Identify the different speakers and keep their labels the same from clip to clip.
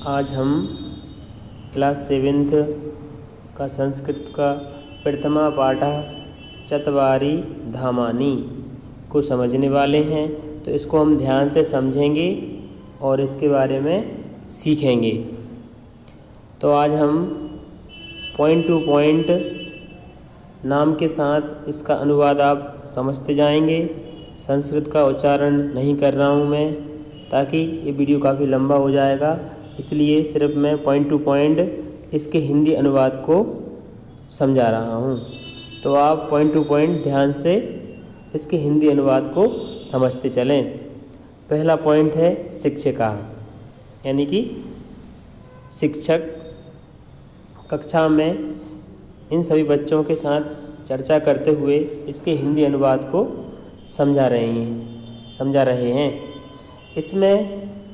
Speaker 1: आज हम class 7th का संस्कृत का प्रथमा पाठः चत्वारि धामानि को समझने वाले हैं। तो इसको हम ध्यान से समझेंगे और इसके बारे में सीखेंगे। तो आज हम पॉइंट टू पॉइंट नाम के साथ इसका अनुवाद आप समझते जाएंगे। संस्कृत का उच्चारण नहीं कर रहा हूँ मैं, ताकि ये वीडियो काफ़ी लंबा हो जाएगा, इसलिए सिर्फ मैं पॉइंट टू पॉइंट इसके हिंदी अनुवाद को समझा रहा हूँ। तो आप पॉइंट टू पॉइंट ध्यान से इसके हिंदी अनुवाद को समझते चलें। पहला पॉइंट है शिक्षिका, यानी कि शिक्षक। कक्षा में इन सभी बच्चों के साथ चर्चा करते हुए इसके हिंदी अनुवाद को समझा रहे हैं। इसमें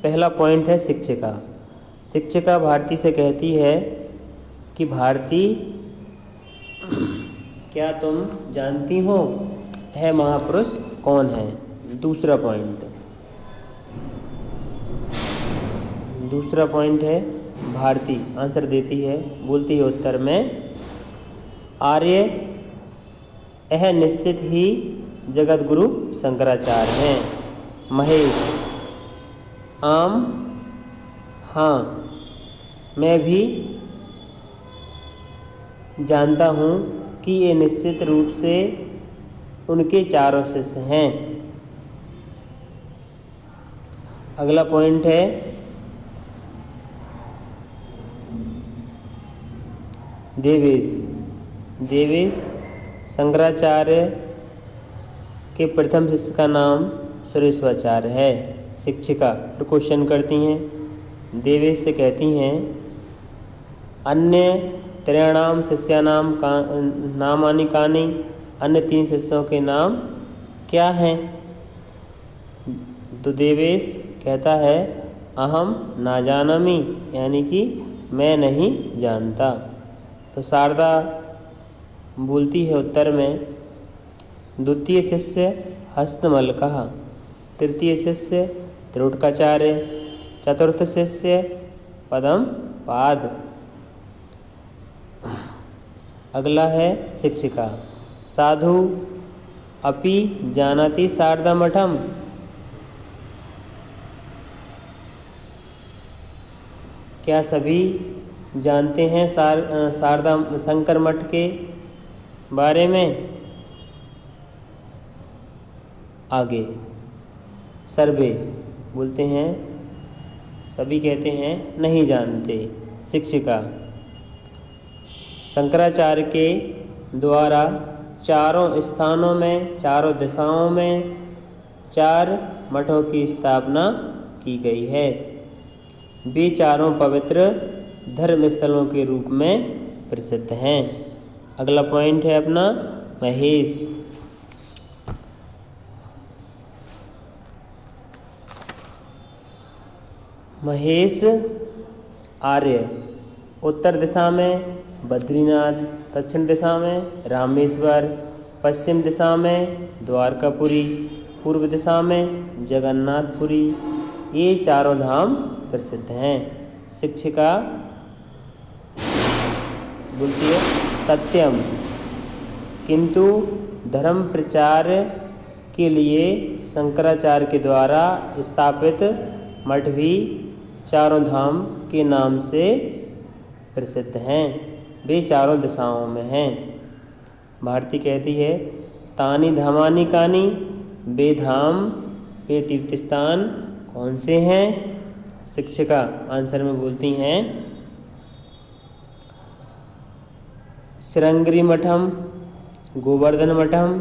Speaker 1: पहला पॉइंट है शिक्षिका। शिक्षिका भारती से कहती है कि भारती, क्या तुम जानती हो यह महापुरुष कौन है? दूसरा पॉइंट है भारती आंसर देती है, बोलती है उत्तर में, आर्य यह निश्चित ही जगत गुरु शंकराचार्य हैं। महेश, आम, हाँ मैं भी जानता हूँ कि ये निश्चित रूप से उनके चारों शिष्य हैं। अगला पॉइंट है देवेश शंकराचार्य के प्रथम शिष्य का नाम सुरेश्वराचार्य है। शिक्षिका फिर क्वेश्चन करती हैं, देवेश से कहती हैं, अन्य त्रयाणाम शिष्यानाम नामानि कानि? अन्य 3 शिष्यों के नाम क्या हैं? तो देवेश कहता है, अहम ना जानामि, यानी कि मैं नहीं जानता। तो शारदा बोलती है उत्तर में, द्वितीय शिष्य हस्तमलकः, तृतीय शिष्य त्रिलोकाचार्य, चतुर्थ शिष्य पद्मपाद। अगला है शिक्षिका, साधु अपि जानाति शारदा मठम? क्या सभी जानते हैं शारदा शंकर मठ के बारे में? आगे सर्वे बोलते हैं, सभी कहते हैं नहीं जानते। शिक्षिका, शंकराचार्य के द्वारा चारों स्थानों में, चारों दिशाओं में 4 मठों की स्थापना की गई है। वे चारों पवित्र धर्म स्थलों के रूप में प्रसिद्ध हैं। अगला पॉइंट है अपना महेश आर्य, उत्तर दिशा में बद्रीनाथ, दक्षिण दिशा में रामेश्वर, पश्चिम दिशा में द्वारकापुरी, पूर्व दिशा में जगन्नाथपुरी, ये चारों धाम प्रसिद्ध हैं। शिक्षिका बोलती है, सत्यम, किंतु धर्म प्रचार के लिए शंकराचार्य के द्वारा स्थापित मठ भी चारों धाम के नाम से प्रसिद्ध हैं। वे चारों दिशाओं में हैं। भारती कहती है, तानि धामानि कानि? वे धाम, वे तीर्थस्थान कौन से हैं? शिक्षिका आंसर में बोलती हैं, श्रृंगेरी मठम, गोवर्धन मठम,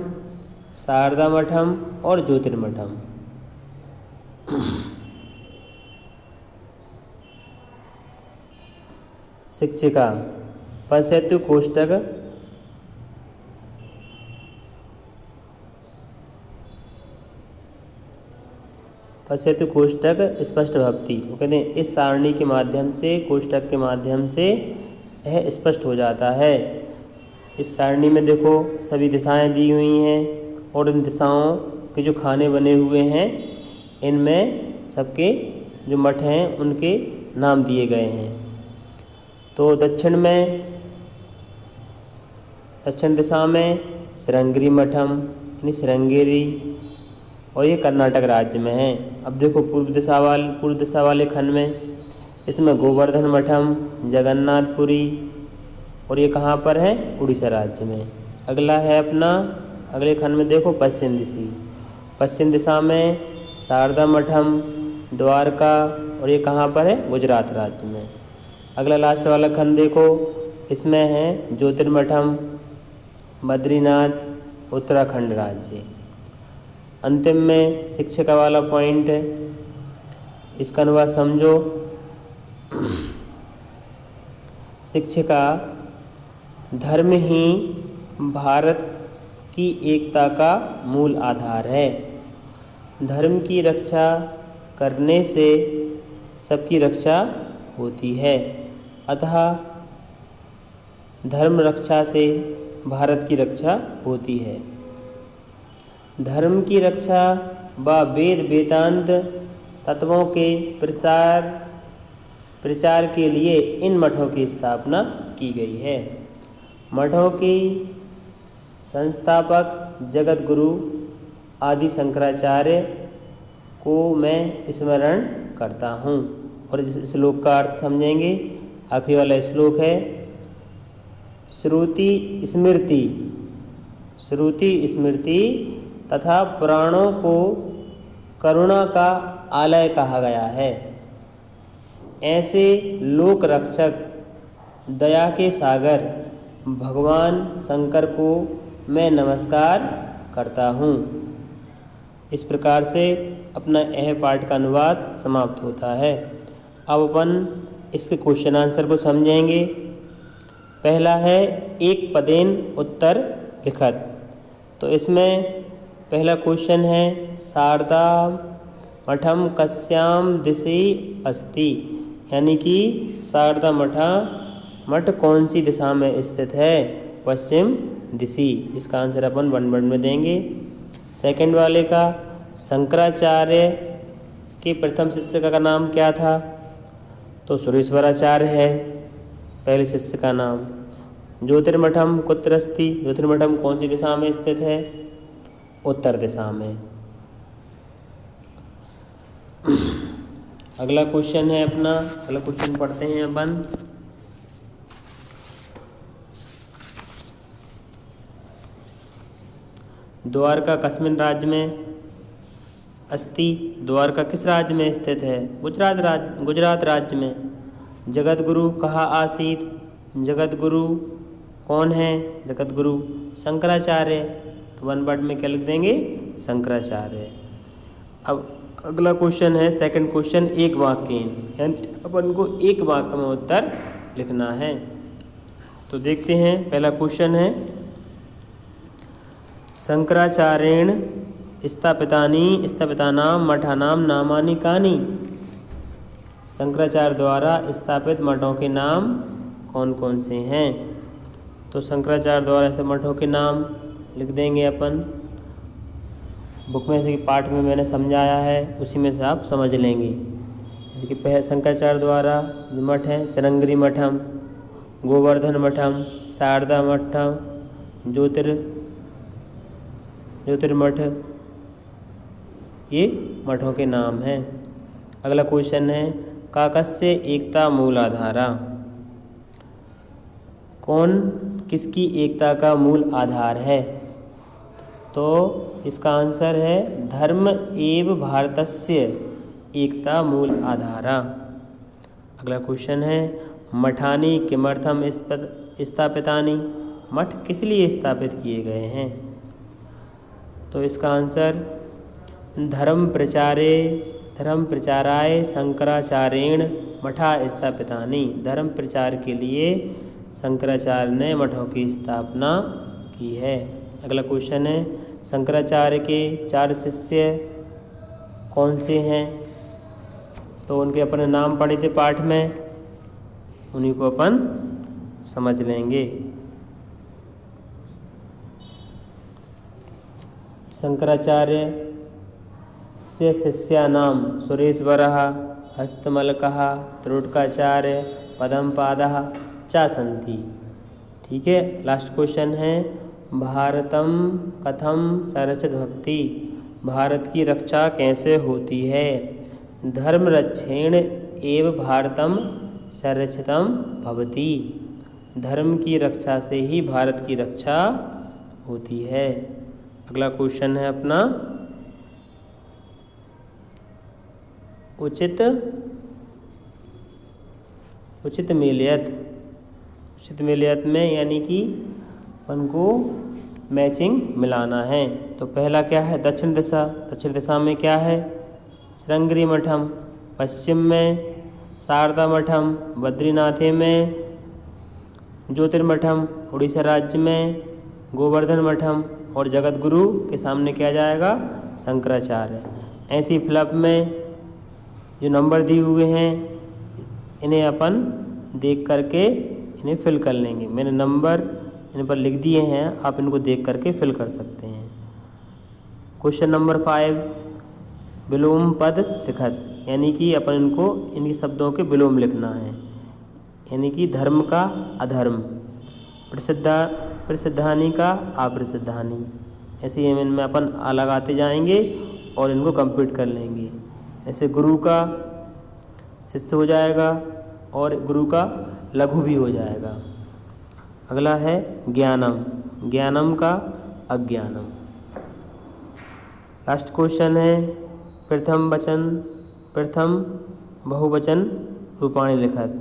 Speaker 1: शारदा मठम और ज्योतिर्मठम। शिक्षिका, पश्यतु कोष्टक, स्पष्ट भक्ति। वो कहते हैं इस सारणी के माध्यम से, कोष्टक के माध्यम से यह स्पष्ट हो जाता है। इस सारणी में देखो सभी दिशाएं दी हुई हैं और इन दिशाओं के जो खाने बने हुए हैं, इनमें सबके जो मठ हैं उनके नाम दिए गए हैं। तो दक्षिण दिशा में श्रृंगेरी मठम यानी श्रृंगेरी, और ये कर्नाटक राज्य में है। अब देखो पूर्व दिशा वाले खंड में, इसमें गोवर्धन मठम, जगन्नाथपुरी, और ये कहाँ पर है? उड़ीसा राज्य में। अगला है अपना, अगले खंड में देखो पश्चिम दिशा में शारदा मठम, द्वारका, और ये कहाँ पर है? गुजरात राज्य में। अगला लास्ट वाला खंड देखो, इसमें है ज्योतिर्मठम, बद्रीनाथ, उत्तराखंड राज्य। अंतिम में शिक्षिका वाला पॉइंट है, इसका अनुवाद समझो। शिक्षिका, धर्म ही भारत की एकता का मूल आधार है। धर्म की रक्षा करने से सबकी रक्षा होती है, अतः धर्म रक्षा से भारत की रक्षा होती है। धर्म की रक्षा व वेद वेदांत तत्वों के प्रचार के लिए इन मठों की स्थापना की गई है। मठों की संस्थापक जगत गुरु आदि शंकराचार्य को मैं स्मरण करता हूँ। और इस श्लोक का अर्थ समझेंगे। आखिरी वाला श्लोक है, श्रुति स्मृति तथा पुराणों को करुणा का आलय कहा गया है। ऐसे लोक रक्षक, दया के सागर भगवान शंकर को मैं नमस्कार करता हूँ। इस प्रकार से अपना यह पाठ का अनुवाद समाप्त होता है। अब अपन इसके क्वेश्चन आंसर को समझेंगे। पहला है एक पदेन उत्तर लिखत। तो इसमें पहला क्वेश्चन है, शारदा मठम कस्याम दिशि अस्ति, यानी कि शारदा मठ कौन सी दिशा में स्थित है? पश्चिम दिशि। इसका आंसर अपन 1 वर्ड में देंगे। सेकंड वाले का, शंकराचार्य के प्रथम शिष्य का नाम क्या था? तो सुरेश्वराचार्य है पहले शिष्य का नाम। ज्योतिर्मठम कुत्र अस्ति, ज्योतिर्मठम कौन सी दिशा में स्थित है? उत्तर दिशा में। अगला क्वेश्चन है अपना, अगला क्वेश्चन पढ़ते हैं अपन। द्वारका कस्मिन राज्य में अस्ति, द्वारका किस राज्य में स्थित है? गुजरात राज्य में। जगत गुरु कहाँ आसीत, जगत गुरु कौन है? जगत गुरु शंकराचार्य। तो 1 वर्ड में क्या लिख देंगे? शंकराचार्य। अब अगला क्वेश्चन है, सेकंड क्वेश्चन, एक वाक्य, यानी अपन को एक वाक्य में उत्तर लिखना है। तो देखते हैं, पहला क्वेश्चन है, शंकराचार्येण स्थापितानां मठानां नामानि कानि। शंकराचार्य द्वारा स्थापित मठों के नाम कौन कौन से हैं? तो शंकराचार्य द्वारा स्थापित मठों के नाम लिख देंगे अपन। बुक में से पाठ में मैंने समझाया है, उसी में से आप समझ लेंगे। जैसे कि पहले शंकराचार्य द्वारा जो मठ है, श्रृंगेरी मठम, गोवर्धन मठम, शारदा मठम, ज्योतिर्मठ, ये मठों के नाम हैं। अगला क्वेश्चन है, काकस्य एकता मूलाधारा, कौन किसकी एकता का मूल आधार है? तो इसका आंसर है, धर्म एव भारतस्य एकता मूल आधारा। अगला क्वेश्चन है, मठानि किमर्थम स्थापितानि, मठ किस लिए स्थापित किए गए हैं? तो इसका आंसर, धर्म प्रचाराय शंकराचार्येण मठा स्थापितानि, धर्म प्रचार के लिए शंकराचार्य ने मठों की स्थापना की है। अगला क्वेश्चन है, शंकराचार्य के 4 शिष्य कौन से हैं? तो उनके अपने नाम पढ़े थे पाठ में, उन्हीं को अपन समझ लेंगे। शंकराचार्य से शिष्यानाम सुरेश्वरः, हस्तमलकः त्रोटकाचार्य पदम पादः च सन्ति। ठीक है, लास्ट क्वेश्चन है भारतम कथम संरक्षित भवति, भारत की रक्षा कैसे होती है। धर्म रक्षेण एव भारतम संरक्षितम भवति, धर्म की रक्षा से ही भारत की रक्षा होती है। अगला क्वेश्चन है अपना उचित मेलियत। उचित मेलियत में यानी कि अपन को मैचिंग मिलाना है। तो पहला क्या है, दक्षिण दिशा। दक्षिण दिशा में क्या है, श्रृंगेरी मठम। पश्चिम में शारदा मठम, बद्रीनाथे में ज्योतिर्मठम, उड़ीसा राज्य में गोवर्धन मठम, और जगत गुरु के सामने क्या जाएगा, शंकराचार्य। ऐसी फिलअप में जो नंबर दिए हुए हैं इन्हें अपन देख करके इन्हें फिल कर लेंगे। मैंने नंबर इन पर लिख दिए हैं, आप इनको देख करके फिल कर सकते हैं। क्वेश्चन नंबर 5, विलोम पद लिखत, यानी कि अपन इनको इनके शब्दों के विलोम लिखना है। यानी कि धर्म का अधर्म, प्रसिद्धानी का अप्रसिद्धानी, ऐसे ही इनमें अपन लगाते जाएंगे और इनको कंप्लीट कर लेंगे। ऐसे गुरु का शिष्य हो जाएगा और गुरु का लघु भी हो जाएगा। अगला है ज्ञानम, ज्ञानम का अज्ञानम। लास्ट क्वेश्चन है प्रथम बहुवचन रूपाणी लिखत,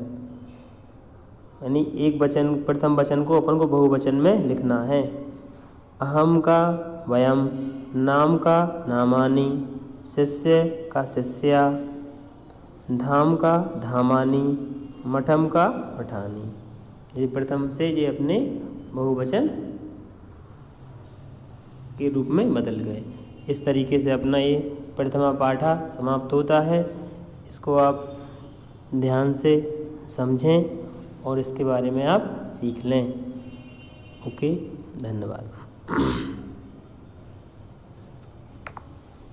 Speaker 1: यानी एक वचन प्रथम वचन को अपन को बहुवचन में लिखना है। अहम का वयम, नाम का नामानि, शिष्य का शिष्या, धाम का धामानि, मठम का मठानि। ये प्रथम से ये अपने बहुवचन के रूप में बदल गए। इस तरीके से अपना ये प्रथमा पाठा समाप्त होता है। इसको आप ध्यान से समझें और इसके बारे में आप सीख लें। ओके, धन्यवाद।